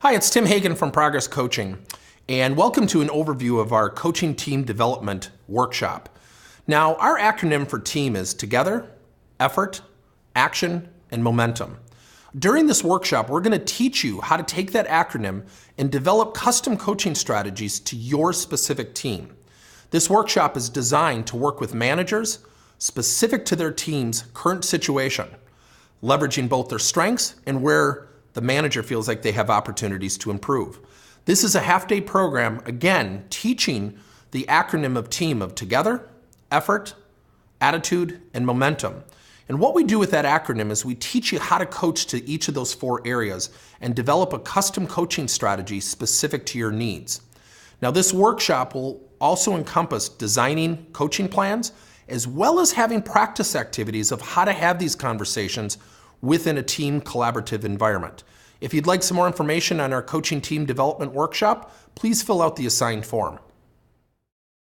Hi, it's Tim Hagen from Progress Coaching, and welcome to an overview of our Coaching Team Development Workshop. Now, our acronym for TEAM is Together, Effort, Action, and Momentum. During this workshop, we're going to teach you how to take that acronym and develop custom coaching strategies to your specific team. This workshop is designed to work with managers specific to their team's current situation, leveraging both their strengths and where the manager feels like they have opportunities to improve. This is a half-day program, again, teaching the acronym of TEAM of Together, Effort, Attitude, and Momentum. And what we do with that acronym is we teach you how to coach to each of those four areas and develop a custom coaching strategy specific to your needs. Now, this workshop will also encompass designing coaching plans as well as having practice activities of how to have these conversations within a team collaborative environment. If you'd like some more information on our Coaching Team Development Workshop, please fill out the assigned form.